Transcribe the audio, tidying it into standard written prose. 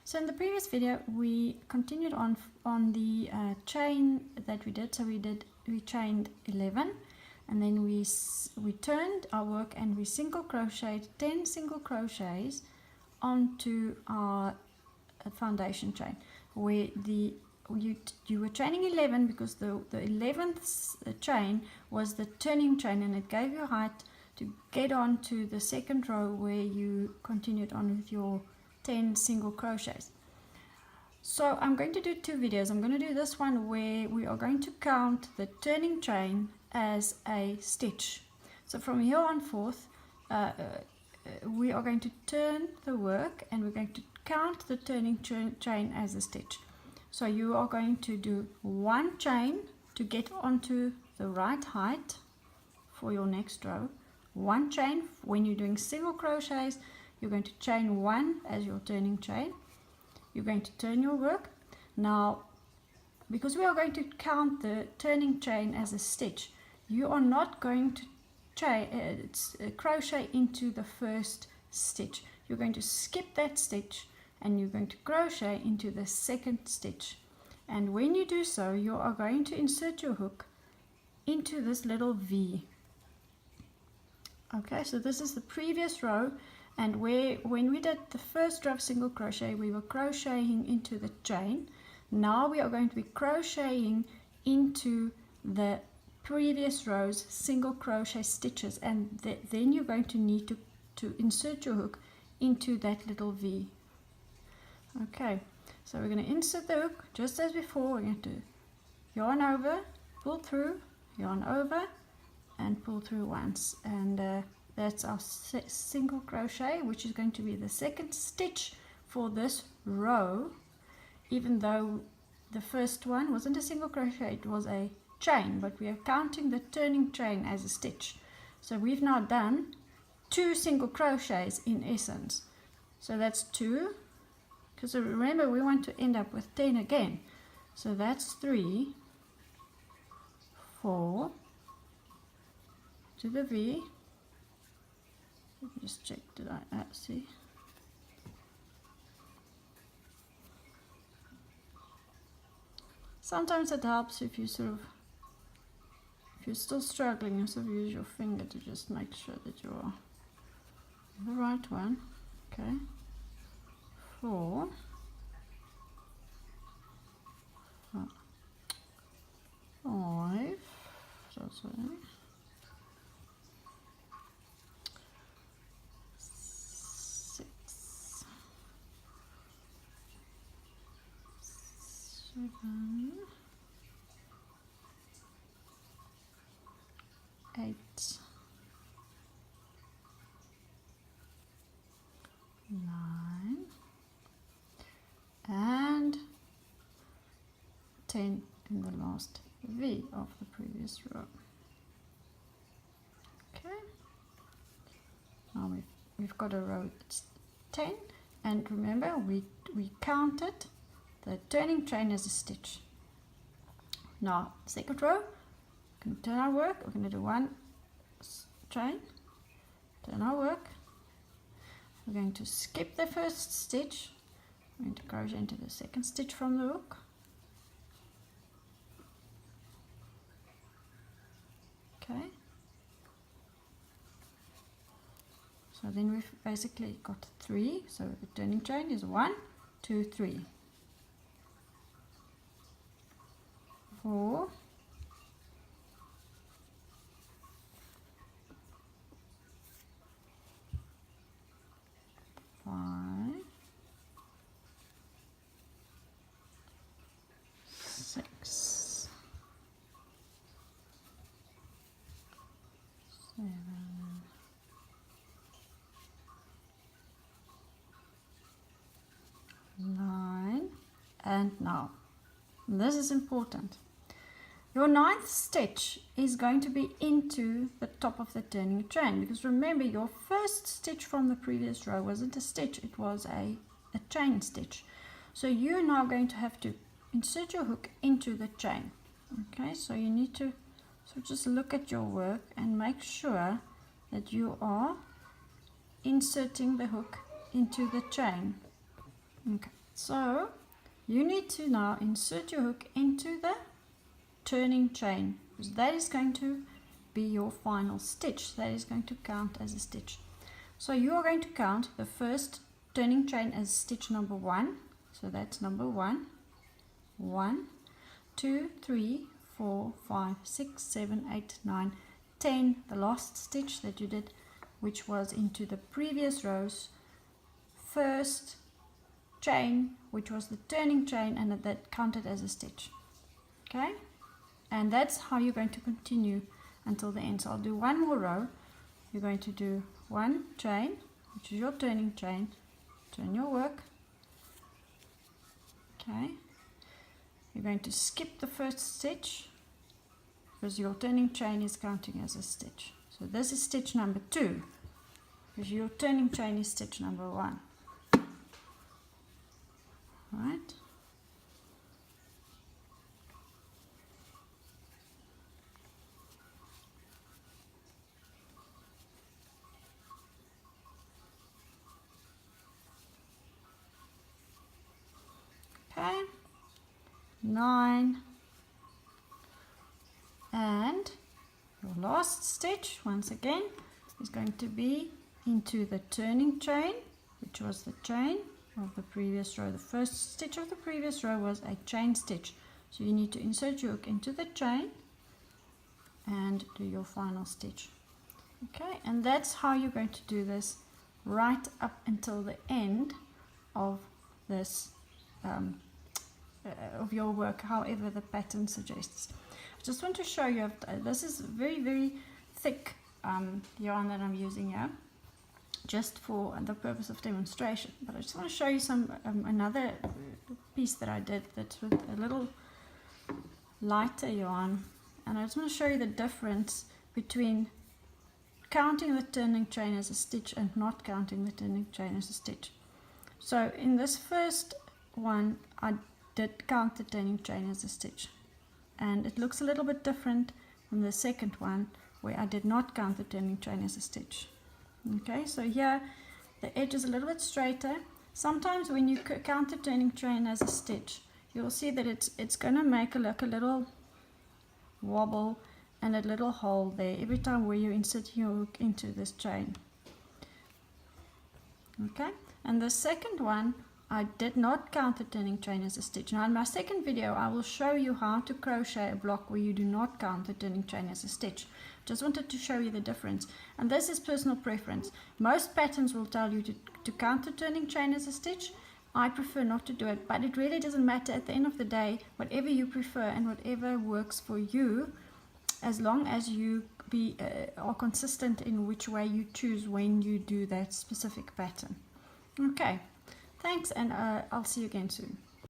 So in the previous video we continued on the chain that we did. So we chained 11, and then we turned our work and we single crocheted 10 single crochets onto our foundation chain, where you were chaining 11 because the 11th chain was the turning chain, and it gave you height to get onto the second row where you continued on with your 10 single crochets. So I'm going to do two videos. I'm going to do this one where we are going to count the turning chain as a stitch. So from here on forth we are going to turn the work and we're going to count the turning chain as a stitch. So you are going to do one chain to get onto the right height for your next row. One chain when you're doing single crochets. You're going to chain one as your turning chain. You're going to turn your work. Now, because we are going to count the turning chain as a stitch, you are not going to crochet into the first stitch. You're going to skip that stitch and you're going to crochet into the second stitch. And when you do so, you are going to insert your hook into this little V. Okay, so this is the previous row. And when we did the first row of single crochet, we were crocheting into the chain. Now we are going to be crocheting into the previous row's single crochet stitches, and then you're going to need to insert your hook into that little V. Okay, so we're going to insert the hook just as before. We're going to yarn over, pull through, yarn over, and pull through once, and that's our single crochet, which is going to be the second stitch for this row, even though the first one wasn't a single crochet, it was a chain, but we are counting the turning chain as a stitch. So we've now done 2 single crochets in essence. So that's 2, because remember we want to end up with 10 again. So that's 3, 4 to the V. Just check, did I see? Sometimes it helps if you if you're still struggling, you sort of use your finger to just make sure that you are the right one. Okay, 4, 5, that's it. 7, 8, 9, and 10 in the last V of the previous row. Okay, now we've got a row that's 10, and remember we counted the turning chain as a stitch. Now, second row, we're going to turn our work. We're going to do one chain, turn our work. We're going to skip the first stitch. We're going to crochet into the second stitch from the hook. Okay. So then we've basically got 3. So the turning chain is 1, 2, 3. 4, 5, 6, 7, 9, and now this is important. Your 9th stitch is going to be into the top of the turning chain, because remember your first stitch from the previous row wasn't a stitch, it was a chain stitch. So you're now going to have to insert your hook into the chain. Okay, so you need to just look at your work and make sure that you are inserting the hook into the chain. Okay, So you need to now insert your hook into the turning chain, because that is going to be your final stitch. That is going to count as a stitch. So you are going to count the first turning chain as stitch number 1. So that's number 1. 1, 2, 3, 4, 5, 6, 7, 8, 9, 10. The last stitch that you did, which was into the previous row's first chain, which was the turning chain, and that counted as a stitch. Okay, and that's how you're going to continue until the end. So I'll do one more row. You're going to do one chain, which is your turning chain, turn your work. Okay, you're going to skip the first stitch because your turning chain is counting as a stitch. So this is stitch number 2, because your turning chain is stitch number 1. Right. Okay, 9, and your last stitch once again is going to be into the turning chain, which was the chain of the previous row. The first stitch of the previous row was a chain stitch, so you need to insert your hook into the chain and do your final stitch. Okay, and that's how you're going to do this right up until the end of this of your work, however the pattern suggests. I just want to show you, this is very, very thick yarn that I'm using here, just for the purpose of demonstration. But I just want to show you some another piece that I did that's with a little lighter yarn, and I just want to show you the difference between counting the turning chain as a stitch and not counting the turning chain as a stitch. So in this first one I did count the turning chain as a stitch, and it looks a little bit different from the second one where I did not count the turning chain as a stitch. Okay, so here the edge is a little bit straighter. Sometimes when you count the turning chain as a stitch, you'll see that it's going to make a little wobble and a little hole there every time where you insert your hook into this chain. Okay, and the second one I did not count the turning chain as a stitch. Now in my second video I will show you how to crochet a block where you do not count the turning chain as a stitch. Just wanted to show you the difference, and this is personal preference. Most patterns will tell you to count the turning chain as a stitch. I prefer not to do it, but it really doesn't matter. At the end of the day, whatever you prefer and whatever works for you, as long as you are consistent in which way you choose when you do that specific pattern. Okay, thanks, and I'll see you again soon.